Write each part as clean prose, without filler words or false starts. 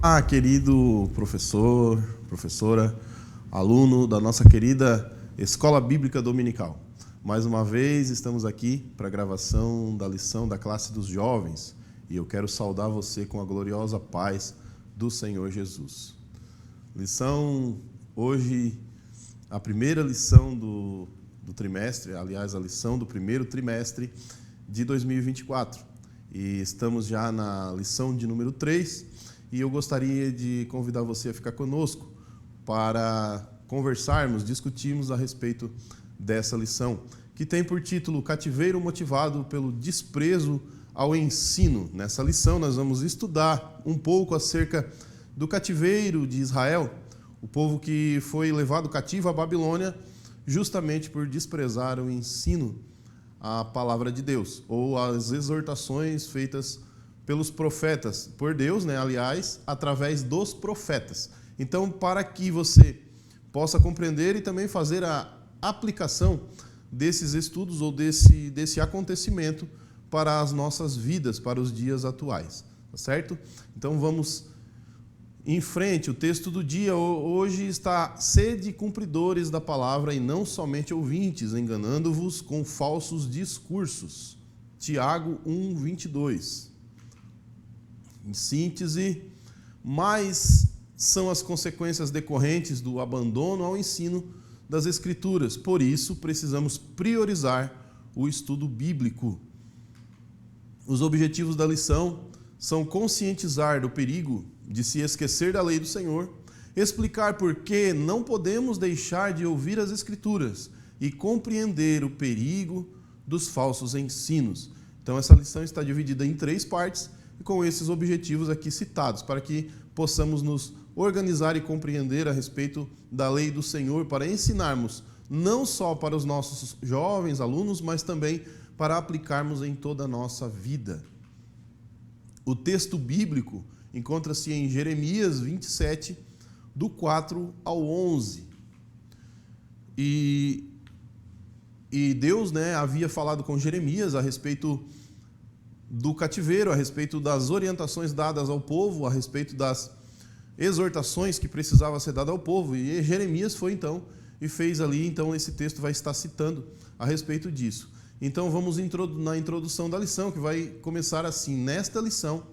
Olá, querido professor, professora, aluno da nossa querida Escola Bíblica Dominical. Mais uma vez estamos aqui para a gravação da lição da classe dos jovens e eu quero saudar você com a gloriosa paz do Senhor Jesus. Lição hoje, a primeira lição do trimestre, aliás, a lição do primeiro trimestre de 2024. E estamos já na lição de número 3 e eu gostaria de convidar você a ficar conosco para conversarmos, discutirmos a respeito dessa lição, que tem por título Cativeiro motivado pelo desprezo ao ensino. Nessa lição nós vamos estudar um pouco acerca do cativeiro de Israel, o povo que foi levado cativo à Babilônia justamente por desprezar o ensino, a palavra de Deus, ou as exortações feitas pelos profetas, por Deus, aliás, através dos profetas. Então, para que você possa compreender e também fazer a aplicação desses estudos ou desse acontecimento para as nossas vidas, para os dias atuais, tá certo? Então, vamos em frente. O texto do dia hoje está: sede cumpridores da palavra e não somente ouvintes, enganando-vos com falsos discursos. Tiago 1:22. Em síntese, mais são as consequências decorrentes do abandono ao ensino das Escrituras. Por isso, precisamos priorizar o estudo bíblico. Os objetivos da lição são conscientizar do perigo de se esquecer da lei do Senhor, explicar por que não podemos deixar de ouvir as Escrituras e compreender o perigo dos falsos ensinos. Então, essa lição está dividida em 3 partes, e com esses objetivos aqui citados, para que possamos nos organizar e compreender a respeito da lei do Senhor, para ensinarmos não só para os nossos jovens alunos, mas também para aplicarmos em toda a nossa vida. O texto bíblico encontra-se em Jeremias 27, do 4 ao 11. E Deus havia falado com Jeremias a respeito do cativeiro, a respeito das orientações dadas ao povo, a respeito das exortações que precisava ser dada ao povo. E Jeremias foi então e fez ali, então esse texto vai estar citando a respeito disso. Então vamos na introdução da lição, que vai começar assim: nesta lição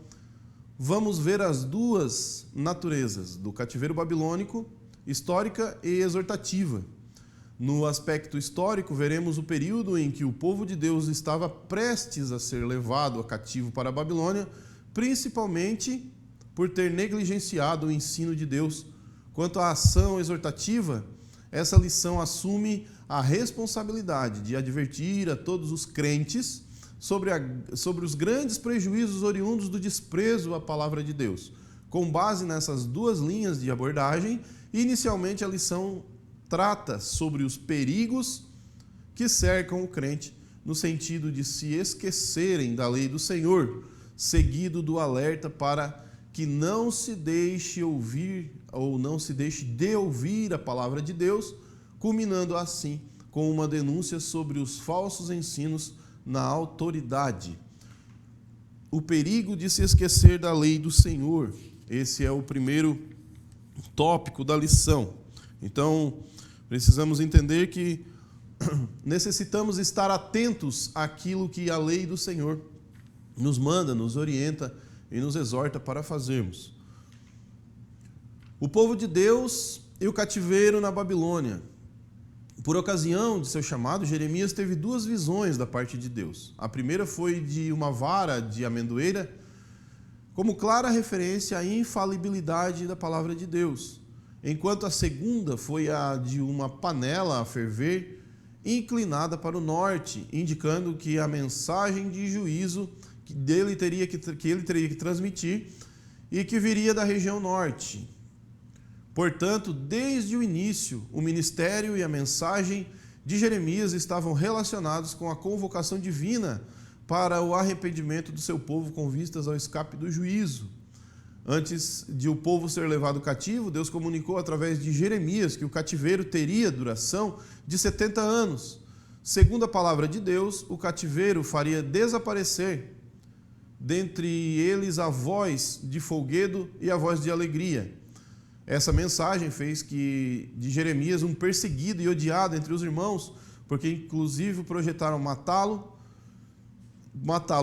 vamos ver as duas naturezas do cativeiro babilônico, histórica e exortativa. No aspecto histórico, veremos o período em que o povo de Deus estava prestes a ser levado a cativo para a Babilônia, principalmente por ter negligenciado o ensino de Deus. Quanto à ação exortativa, essa lição assume a responsabilidade de advertir a todos os crentes sobre os grandes prejuízos oriundos do desprezo à palavra de Deus. Com base nessas duas linhas de abordagem, inicialmente a lição trata sobre os perigos que cercam o crente, no sentido de se esquecerem da lei do Senhor, seguido do alerta para que não se deixe ouvir ou não se deixe de ouvir a palavra de Deus, culminando assim com uma denúncia sobre os falsos ensinos na autoridade. O perigo de se esquecer da lei do Senhor. Esse é o primeiro tópico da lição. Então, precisamos entender que necessitamos estar atentos àquilo que a lei do Senhor nos manda, nos orienta e nos exorta para fazermos. O povo de Deus e o cativeiro na Babilônia. Por ocasião de seu chamado, Jeremias teve 2 visões da parte de Deus. A primeira foi de uma vara de amendoeira, como clara referência à infalibilidade da palavra de Deus, enquanto a segunda foi a de uma panela a ferver, inclinada para o norte, indicando que a mensagem de juízo que ele teria que transmitir e que viria da região norte. Portanto, desde o início, o ministério e a mensagem de Jeremias estavam relacionados com a convocação divina para o arrependimento do seu povo com vistas ao escape do juízo. Antes de o povo ser levado cativo, Deus comunicou através de Jeremias que o cativeiro teria duração de 70 anos. Segundo a palavra de Deus, o cativeiro faria desaparecer dentre eles a voz de folguedo e a voz de alegria. Essa mensagem fez de Jeremias um perseguido e odiado entre os irmãos, porque inclusive projetaram matá-lo.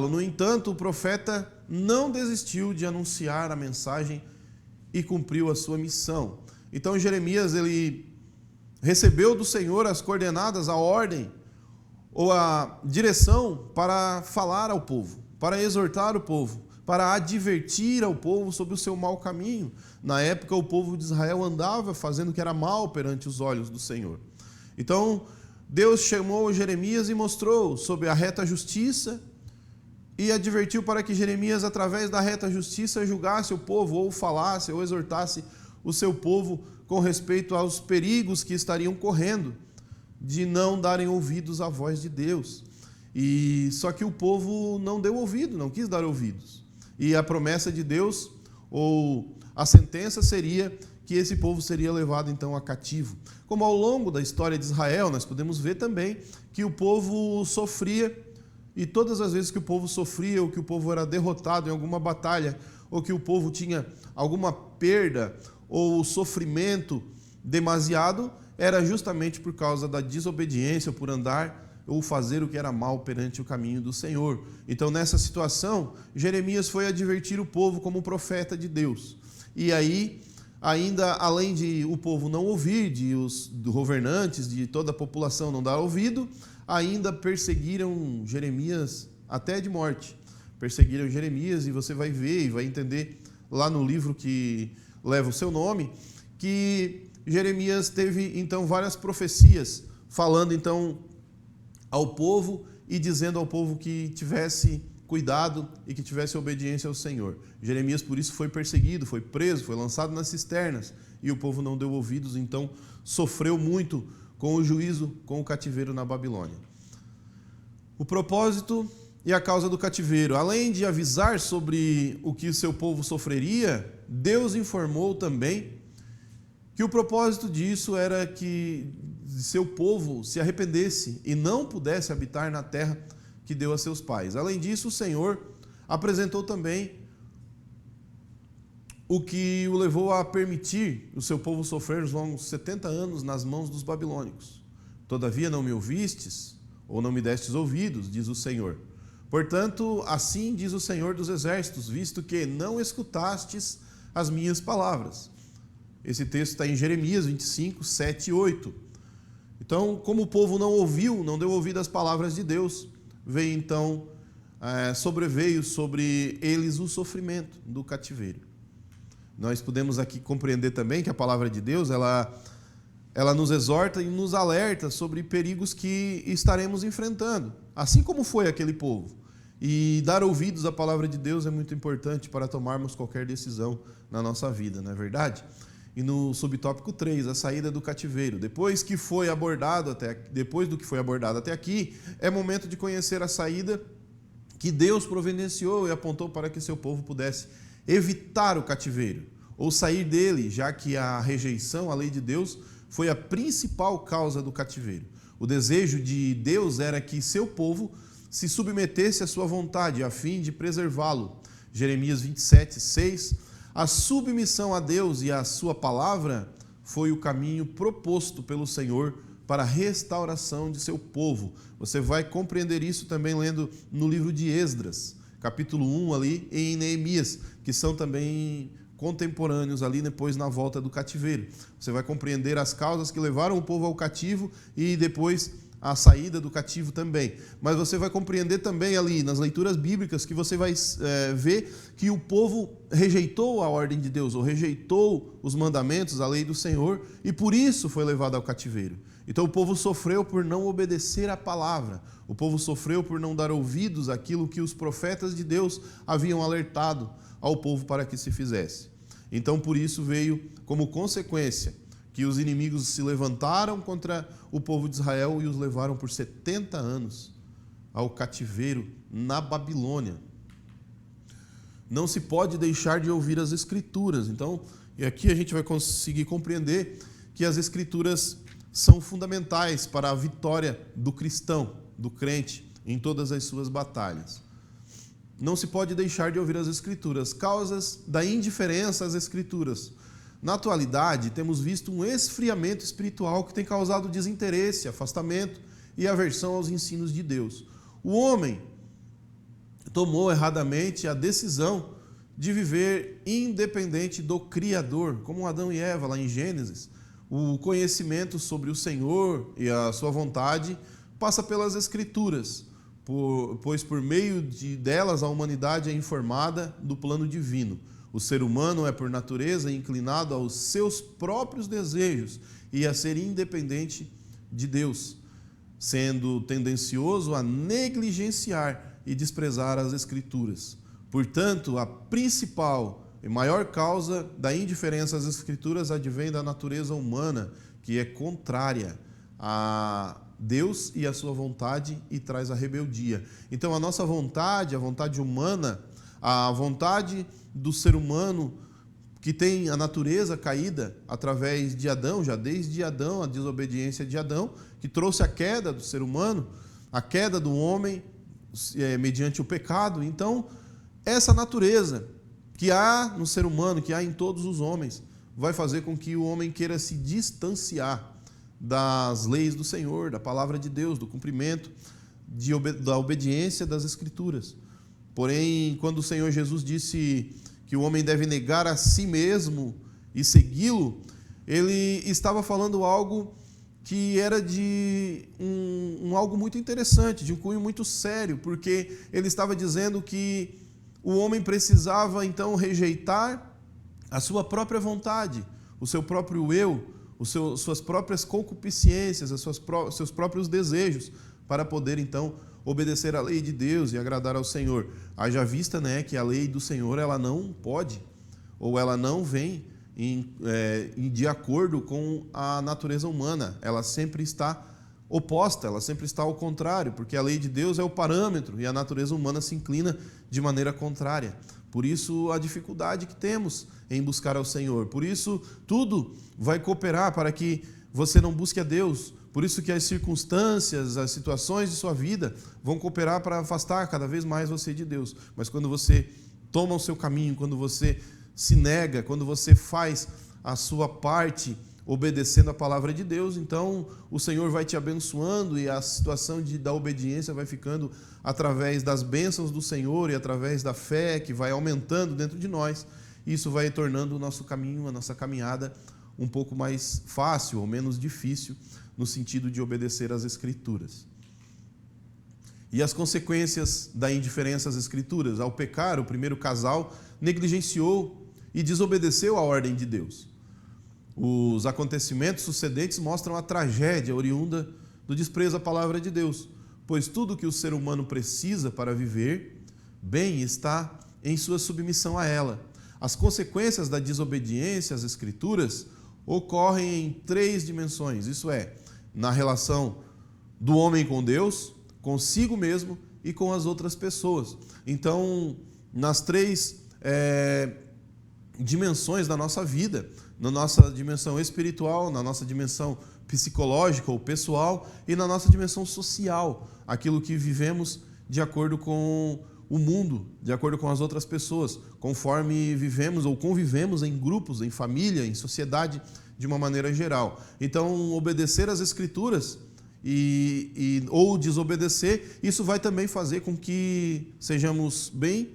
No entanto, o profeta não desistiu de anunciar a mensagem e cumpriu a sua missão. Então Jeremias, ele recebeu do Senhor as coordenadas, a ordem ou a direção para falar ao povo, para exortar o povo, para advertir ao povo sobre o seu mau caminho. Na época, o povo de Israel andava fazendo o que era mal perante os olhos do Senhor. Então, Deus chamou Jeremias e mostrou sobre a reta justiça e advertiu para que Jeremias, através da reta justiça, julgasse o povo, ou falasse, ou exortasse o seu povo com respeito aos perigos que estariam correndo de não darem ouvidos à voz de Deus. Só que o povo não deu ouvido, não quis dar ouvidos. E a promessa de Deus, ou a sentença seria que esse povo seria levado então a cativo. Como ao longo da história de Israel, nós podemos ver também que o povo sofria, e todas as vezes que o povo sofria, ou que o povo era derrotado em alguma batalha, ou que o povo tinha alguma perda ou sofrimento demasiado, era justamente por causa da desobediência, por andar ou fazer o que era mal perante o caminho do Senhor. Então, nessa situação, Jeremias foi advertir o povo como profeta de Deus. E aí, ainda além de o povo não ouvir, de os governantes, de toda a população não dar ouvido, ainda perseguiram Jeremias até de morte. Perseguiram Jeremias, e você vai ver e vai entender lá no livro que leva o seu nome, que Jeremias teve então várias profecias, falando então ao povo e dizendo ao povo que tivesse cuidado e que tivesse obediência ao Senhor. Jeremias, por isso, foi perseguido, foi preso, foi lançado nas cisternas, e o povo não deu ouvidos, então sofreu muito com o juízo, com o cativeiro na Babilônia. O propósito e a causa do cativeiro. Além de avisar sobre o que o seu povo sofreria, Deus informou também que o propósito disso era que seu povo se arrependesse e não pudesse habitar na terra que deu a seus pais. Além disso, o Senhor apresentou também o que o levou a permitir o seu povo sofrer os longos 70 anos nas mãos dos babilônicos. Todavia não me ouvistes, ou não me destes ouvidos, diz o Senhor. Portanto, assim diz o Senhor dos Exércitos, visto que não escutastes as minhas palavras. Esse texto está em Jeremias 25, 7 e 8. Então, como o povo não ouviu, não deu ouvido às palavras de Deus, sobreveio sobre eles o sofrimento do cativeiro. Nós podemos aqui compreender também que a palavra de Deus, ela nos exorta e nos alerta sobre perigos que estaremos enfrentando, assim como foi aquele povo. E dar ouvidos à palavra de Deus é muito importante para tomarmos qualquer decisão na nossa vida, não é verdade? E no subtópico 3, a saída do cativeiro. Depois do que foi abordado até aqui, é momento de conhecer a saída que Deus providenciou e apontou para que seu povo pudesse evitar o cativeiro, ou sair dele, já que a rejeição à lei de Deus foi a principal causa do cativeiro. O desejo de Deus era que seu povo se submetesse à sua vontade, a fim de preservá-lo. Jeremias 27, 6. A submissão a Deus e à sua palavra foi o caminho proposto pelo Senhor para a restauração de seu povo. Você vai compreender isso também lendo no livro de Esdras, capítulo 1 ali, e em Neemias, que são também contemporâneos ali depois na volta do cativeiro. Você vai compreender as causas que levaram o povo ao cativo e depois a saída do cativo também. Mas você vai compreender também ali nas leituras bíblicas que você vai ver que o povo rejeitou a ordem de Deus, ou rejeitou os mandamentos, a lei do Senhor, e por isso foi levado ao cativeiro. Então o povo sofreu por não obedecer à palavra. O povo sofreu por não dar ouvidos àquilo que os profetas de Deus haviam alertado ao povo para que se fizesse. Então por isso veio como consequência que os inimigos se levantaram contra o povo de Israel e os levaram por 70 anos ao cativeiro na Babilônia. Não se pode deixar de ouvir as Escrituras. Então, e aqui a gente vai conseguir compreender que as Escrituras são fundamentais para a vitória do cristão, do crente, em todas as suas batalhas. não se pode deixar de ouvir as Escrituras, causas da indiferença às Escrituras. Na atualidade, temos visto um esfriamento espiritual que tem causado desinteresse, afastamento e aversão aos ensinos de Deus. O homem tomou erradamente a decisão de viver independente do Criador, como Adão e Eva, lá em Gênesis. O conhecimento sobre o Senhor e a sua vontade passa pelas Escrituras, pois por meio delas a humanidade é informada do plano divino. O ser humano é, por natureza, inclinado aos seus próprios desejos e a ser independente de Deus, sendo tendencioso a negligenciar e desprezar as Escrituras. Portanto, a principal e maior causa da indiferença às Escrituras advém da natureza humana, que é contrária a Deus e a sua vontade e traz a rebeldia. Então, a nossa vontade, a vontade humana, a vontade do ser humano que tem a natureza caída através de Adão, já desde Adão, a desobediência de Adão, que trouxe a queda do ser humano, a queda do homem mediante o pecado. Então, essa natureza que há no ser humano, que há em todos os homens, vai fazer com que o homem queira se distanciar das leis do Senhor, da palavra de Deus, do cumprimento, da obediência das Escrituras. Porém, quando o Senhor Jesus disse que o homem deve negar a si mesmo e segui-lo, ele estava falando algo que era de algo muito interessante, de um cunho muito sério, porque ele estava dizendo que o homem precisava, então, rejeitar a sua própria vontade, o seu próprio eu, suas próprias concupiscências, seus próprios desejos, para poder, então, obedecer à lei de Deus e agradar ao Senhor. Haja vista, né, que a lei do Senhor ela não pode, ou ela não vem de acordo com a natureza humana. Ela sempre está oposta, ela sempre está ao contrário, porque a lei de Deus é o parâmetro e a natureza humana se inclina de maneira contrária. Por isso, a dificuldade que temos em buscar ao Senhor. Por isso, tudo vai cooperar para que você não busque a Deus. Por isso que as circunstâncias, as situações de sua vida vão cooperar para afastar cada vez mais você de Deus. Mas quando você toma o seu caminho, quando você se nega, quando você faz a sua parte obedecendo a palavra de Deus, então o Senhor vai te abençoando e a situação da obediência vai ficando através das bênçãos do Senhor e através da fé que vai aumentando dentro de nós. Isso vai tornando o nosso caminho, a nossa caminhada um pouco mais fácil ou menos difícil, no sentido de obedecer às Escrituras. E as consequências da indiferença às Escrituras. Ao pecar, o primeiro casal negligenciou e desobedeceu à ordem de Deus. Os acontecimentos sucedentes mostram a tragédia oriunda do desprezo à palavra de Deus, pois tudo que o ser humano precisa para viver bem está em sua submissão a ela. As consequências da desobediência às Escrituras ocorrem em 3 dimensões, isso é, na relação do homem com Deus, consigo mesmo e com as outras pessoas. Então, nas 3 dimensões da nossa vida, na nossa dimensão espiritual, na nossa dimensão psicológica ou pessoal e na nossa dimensão social, aquilo que vivemos de acordo com o mundo, de acordo com as outras pessoas, conforme vivemos ou convivemos em grupos, em família, em sociedade, de uma maneira geral. Então, obedecer às Escrituras ou desobedecer, isso vai também fazer com que sejamos bem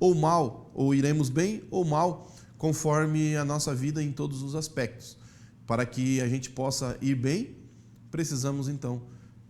ou mal, ou iremos bem ou mal, conforme a nossa vida em todos os aspectos. Para que a gente possa ir bem, precisamos então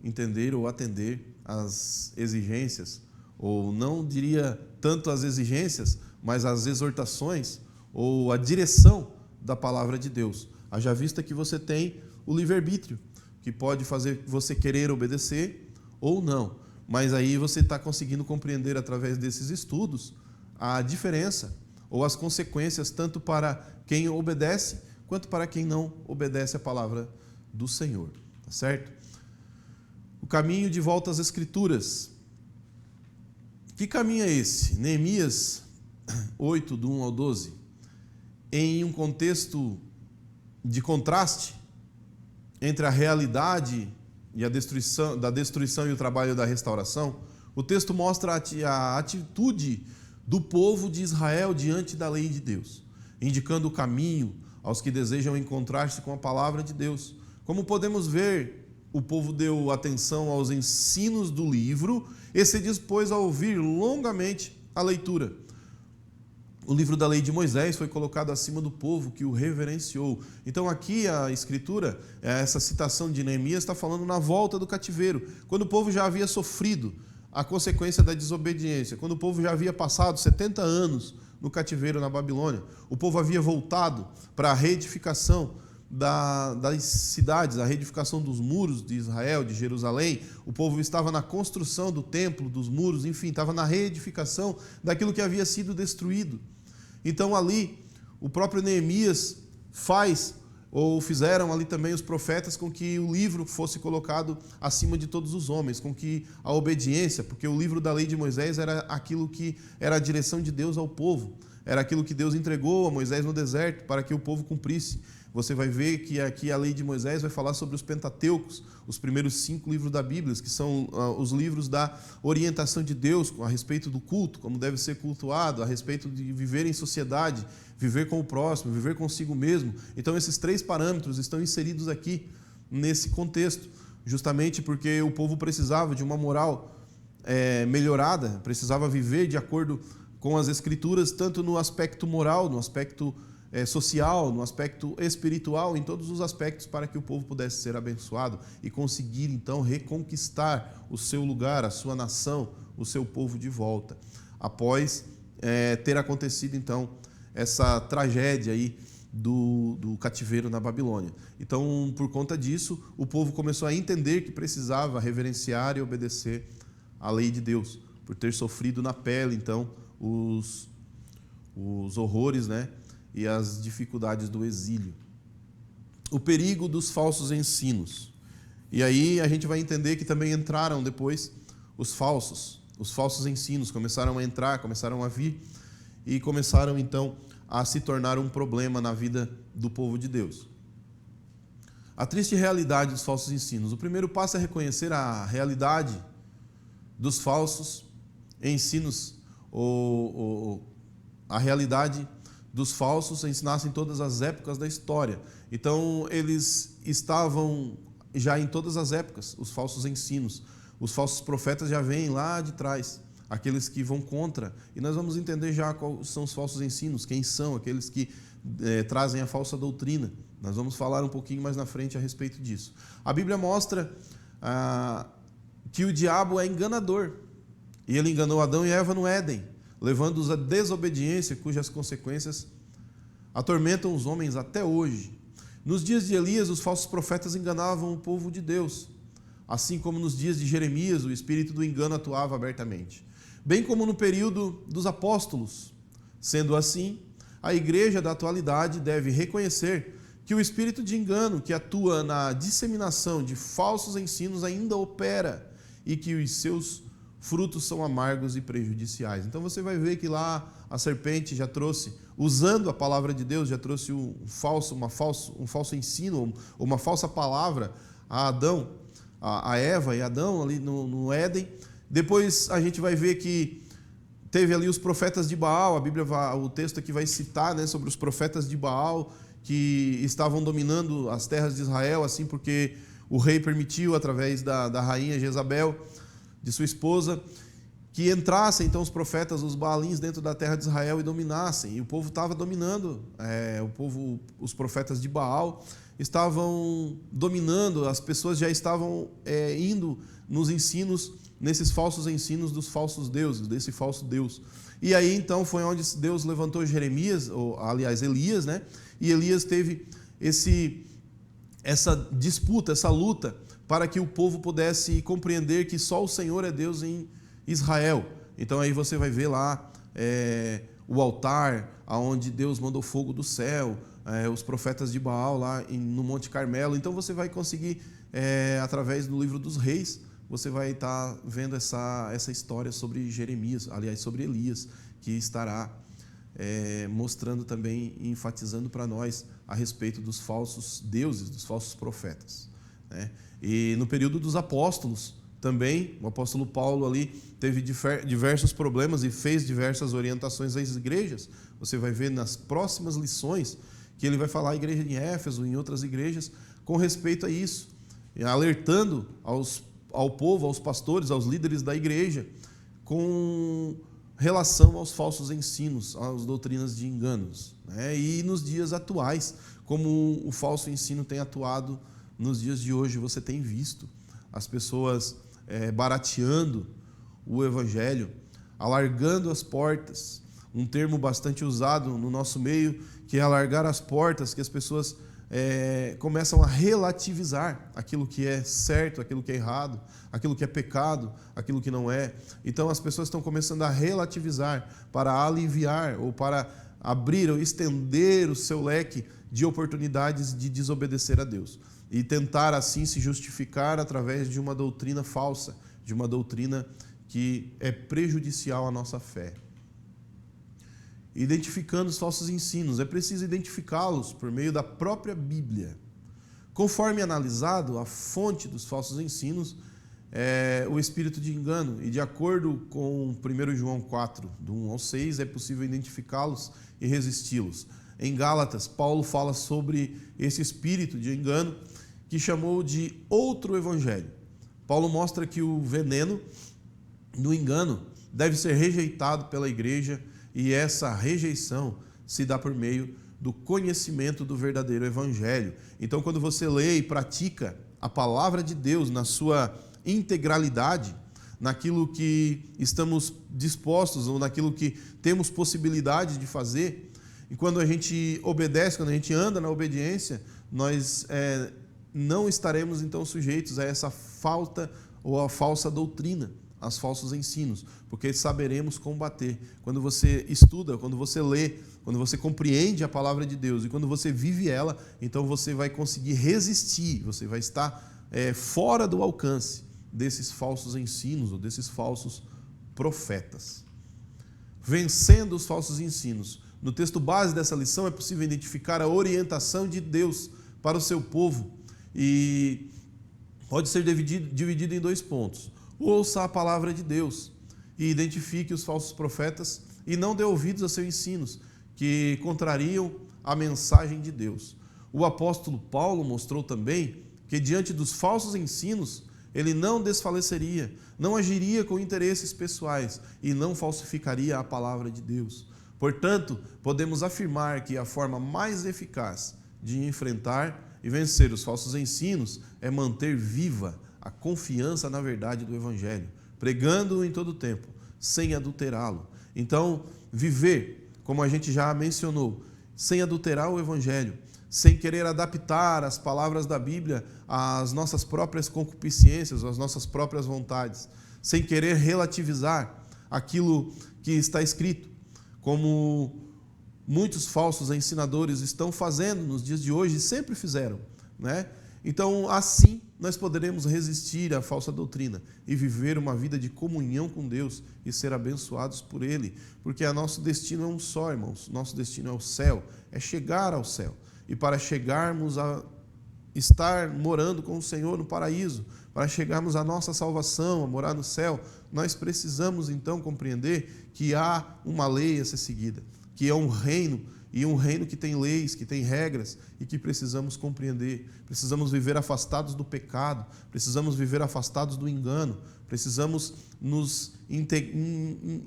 entender ou atender às exigências, ou não diria tanto as exigências, mas as exortações ou a direção da palavra de Deus. Haja vista que você tem o livre-arbítrio, que pode fazer você querer obedecer ou não. Mas aí você está conseguindo compreender através desses estudos a diferença ou as consequências tanto para quem obedece quanto para quem não obedece a palavra do Senhor. Tá certo? O caminho de volta às Escrituras. Que caminho é esse? Neemias 8, do 1 ao 12. Em um contexto de contraste entre a realidade e da destruição e o trabalho da restauração, O texto mostra a atitude do povo de Israel diante da lei de Deus, indicando o caminho aos que desejam encontrar-se com a palavra de Deus. Como podemos ver, o povo deu atenção aos ensinos do livro e se dispôs a ouvir longamente a leitura. O livro da lei de Moisés foi colocado acima do povo que o reverenciou. Então aqui a escritura, essa citação de Neemias está falando na volta do cativeiro, quando o povo já havia sofrido a consequência da desobediência, quando o povo já havia passado 70 anos no cativeiro na Babilônia, o povo havia voltado para a reedificação das cidades, a reedificação dos muros de Israel, de Jerusalém. O povo estava na construção do templo, dos muros, enfim, estava na reedificação daquilo que havia sido destruído. Então ali, o próprio Neemias fizeram ali também os profetas com que o livro fosse colocado acima de todos os homens, com que a obediência, porque o livro da lei de Moisés era aquilo que era a direção de Deus ao povo, era aquilo que Deus entregou a Moisés no deserto para que o povo cumprisse. Você vai ver que aqui a lei de Moisés vai falar sobre os Pentateucos, os primeiros 5 livros da Bíblia, que são os livros da orientação de Deus a respeito do culto, como deve ser cultuado, a respeito de viver em sociedade, viver com o próximo, viver consigo mesmo. Então esses 3 parâmetros estão inseridos aqui nesse contexto, justamente porque o povo precisava de uma moral melhorada, precisava viver de acordo com as Escrituras, tanto no aspecto moral, no aspecto social, no aspecto espiritual, em todos os aspectos, para que o povo pudesse ser abençoado e conseguir então reconquistar o seu lugar, a sua nação, o seu povo de volta, após ter acontecido então essa tragédia aí do cativeiro na Babilônia. Então, por conta disso, o povo começou a entender que precisava reverenciar e obedecer à lei de Deus, por ter sofrido na pele então os horrores, e as dificuldades do exílio. O perigo dos falsos ensinos. E aí a gente vai entender que também entraram depois os falsos ensinos começaram a entrar, começaram a vir e começaram então a se tornar um problema na vida do povo de Deus. A triste realidade dos falsos ensinos. O primeiro passo é reconhecer a realidade dos falsos ensinos, ou a realidade dos falsos ensinassem em todas as épocas da história. Então, eles estavam já em todas as épocas, os falsos ensinos. Os falsos profetas já vêm lá de trás, aqueles que vão contra. E nós vamos entender já quais são os falsos ensinos, quem são aqueles que trazem a falsa doutrina. Nós vamos falar um pouquinho mais na frente a respeito disso. A Bíblia mostra que o diabo é enganador. E ele enganou Adão e Eva no Éden, levando-os à desobediência, cujas consequências atormentam os homens até hoje. Nos dias de Elias, os falsos profetas enganavam o povo de Deus, assim como nos dias de Jeremias, o espírito do engano atuava abertamente, bem como no período dos apóstolos. Sendo assim, a igreja da atualidade deve reconhecer que o espírito de engano que atua na disseminação de falsos ensinos ainda opera e que os seus frutos são amargos e prejudiciais. Então você vai ver que lá a serpente já trouxe, usando a palavra de Deus, já trouxe um falso ensino, uma falsa palavra a Adão, a Eva e Adão ali no Éden. Depois a gente vai ver que teve ali os profetas de Baal. A Bíblia, o texto aqui vai citar sobre os profetas de Baal que estavam dominando as terras de Israel, assim porque o rei permitiu, através da rainha Jezabel, de sua esposa, que entrassem então os profetas, os Baalins, dentro da terra de Israel e dominassem. E o povo estava dominando, os profetas de Baal estavam dominando, as pessoas já estavam indo nos ensinos, nesses falsos ensinos dos falsos deuses, desse falso Deus. E aí então foi onde Deus levantou Jeremias, Elias, e Elias teve essa disputa, essa luta, para que o povo pudesse compreender que só o Senhor é Deus em Israel. Então aí você vai ver lá o altar, onde Deus mandou fogo do céu, os profetas de Baal lá no Monte Carmelo. Então você vai conseguir, através do livro dos Reis, você vai estar vendo essa história sobre Jeremias, aliás, sobre Elias, que estará mostrando também e enfatizando para nós a respeito dos falsos deuses, dos falsos profetas, E no período dos apóstolos também, o apóstolo Paulo ali teve diversos problemas e fez diversas orientações às igrejas. Você vai ver nas próximas lições que ele vai falar à igreja de Éfeso e em outras igrejas com respeito a isso, alertando ao povo, aos pastores, aos líderes da igreja, com relação aos falsos ensinos, às doutrinas de enganos, né? E nos dias atuais, como o falso ensino tem atuado nos dias de hoje, você tem visto as pessoas barateando o evangelho, alargando as portas, um termo bastante usado no nosso meio, que é alargar as portas, que as pessoas começam a relativizar aquilo que é certo, aquilo que é errado, aquilo que é pecado, aquilo que não é. Então as pessoas estão começando a relativizar para aliviar ou para abrir ou estender o seu leque de oportunidades de desobedecer a Deus e tentar assim se justificar através de uma doutrina falsa, de uma doutrina que é prejudicial à nossa fé. Identificando os falsos ensinos, é preciso identificá-los por meio da própria Bíblia. Conforme analisado, a fonte dos falsos ensinos é o espírito de engano, e de acordo com 1 João 4, do 1 ao 6, é possível identificá-los e resisti-los. Em Gálatas, Paulo fala sobre esse espírito de engano, que chamou de outro evangelho. Paulo mostra que o veneno do engano deve ser rejeitado pela igreja, e essa rejeição se dá por meio do conhecimento do verdadeiro evangelho. Então, quando você lê e pratica a palavra de Deus na sua integralidade, naquilo que estamos dispostos ou naquilo que temos possibilidade de fazer, e quando a gente obedece, quando a gente anda na obediência, nós não estaremos então sujeitos a essa falta ou a falsa doutrina, aos falsos ensinos, porque saberemos combater. Quando você estuda, quando você lê, quando você compreende a palavra de Deus e quando você vive ela, então você vai conseguir resistir, você vai estar fora do alcance desses falsos ensinos ou desses falsos profetas. Vencendo os falsos ensinos. No texto base dessa lição é possível identificar a orientação de Deus para o seu povo e pode ser dividido em 2 pontos. Ouça a palavra de Deus e identifique os falsos profetas e não dê ouvidos a seus ensinos, que contrariam a mensagem de Deus. O apóstolo Paulo mostrou também que diante dos falsos ensinos, ele não desfaleceria, não agiria com interesses pessoais e não falsificaria a palavra de Deus. Portanto, podemos afirmar que a forma mais eficaz de enfrentar e vencer os falsos ensinos é manter viva a confiança na verdade do Evangelho, pregando-o em todo o tempo, sem adulterá-lo. Então, viver, como a gente já mencionou, sem adulterar o Evangelho, sem querer adaptar as palavras da Bíblia às nossas próprias concupiscências, às nossas próprias vontades, sem querer relativizar aquilo que está escrito, como muitos falsos ensinadores estão fazendo nos dias de hoje e sempre fizeram, né? Então, assim, nós poderemos resistir à falsa doutrina e viver uma vida de comunhão com Deus e ser abençoados por Ele, porque o nosso destino é um só, irmãos. Nosso destino é o céu, é chegar ao céu. E para chegarmos a estar morando com o Senhor no paraíso, para chegarmos à nossa salvação, a morar no céu, nós precisamos então compreender que há uma lei a ser seguida, que é um reino, e um reino que tem leis, que tem regras e que precisamos compreender. Precisamos viver afastados do pecado, precisamos viver afastados do engano, precisamos nos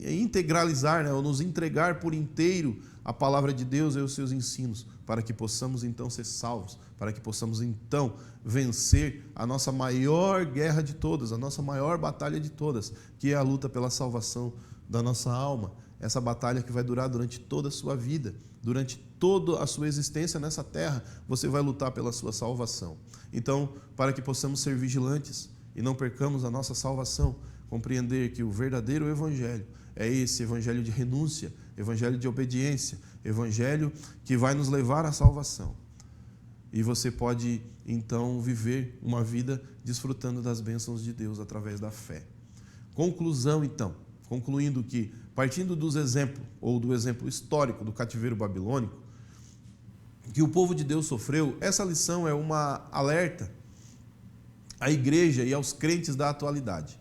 integralizar, né, ou nos entregar por inteiro à palavra de Deus e aos seus ensinos, para que possamos então ser salvos, para que possamos então vencer a nossa maior guerra de todas, a nossa maior batalha de todas, que é a luta pela salvação da nossa alma. Essa batalha que vai durar durante toda a sua vida, durante toda a sua existência nessa terra, você vai lutar pela sua salvação. Então, para que possamos ser vigilantes e não percamos a nossa salvação, compreender que o verdadeiro evangelho é esse evangelho de renúncia, evangelho de obediência, evangelho que vai nos levar à salvação. E você pode, então, viver uma vida desfrutando das bênçãos de Deus através da fé. Conclusão, então. Concluindo que, partindo dos exemplos, ou do exemplo histórico do cativeiro babilônico, que o povo de Deus sofreu, essa lição é uma alerta à igreja e aos crentes da atualidade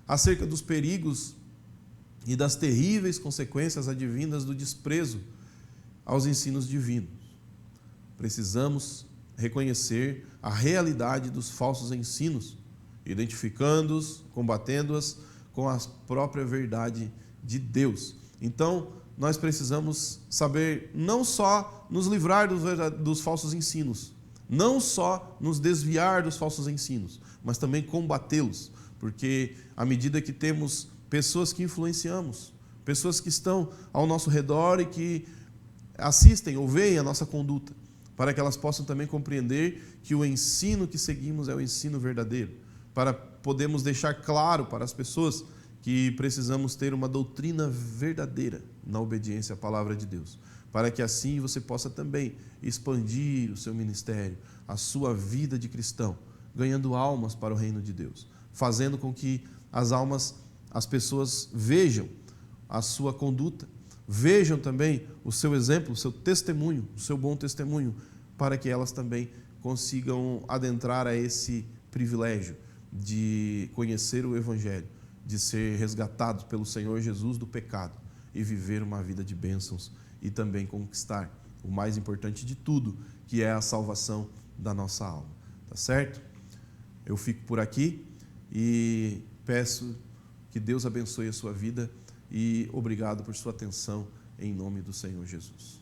acerca dos perigos e das terríveis consequências advindas do desprezo aos ensinos divinos. Precisamos reconhecer a realidade dos falsos ensinos, identificando-os, combatendo-as com a própria verdade de Deus. Então, nós precisamos saber não só nos livrar dos falsos ensinos, não só nos desviar dos falsos ensinos, mas também combatê-los, porque à medida que temos pessoas que influenciamos, pessoas que estão ao nosso redor e que assistem ou veem a nossa conduta, para que elas possam também compreender que o ensino que seguimos é o ensino verdadeiro, para podermos deixar claro para as pessoas que precisamos ter uma doutrina verdadeira na obediência à palavra de Deus, para que assim você possa também expandir o seu ministério, a sua vida de cristão, ganhando almas para o reino de Deus, fazendo com que as pessoas vejam a sua conduta, vejam também o seu exemplo, o seu testemunho, o seu bom testemunho, para que elas também consigam adentrar a esse privilégio de conhecer o Evangelho, de ser resgatados pelo Senhor Jesus do pecado e viver uma vida de bênçãos e também conquistar o mais importante de tudo, que é a salvação da nossa alma. Tá certo? Eu fico por aqui e peço que Deus abençoe a sua vida e obrigado por sua atenção em nome do Senhor Jesus.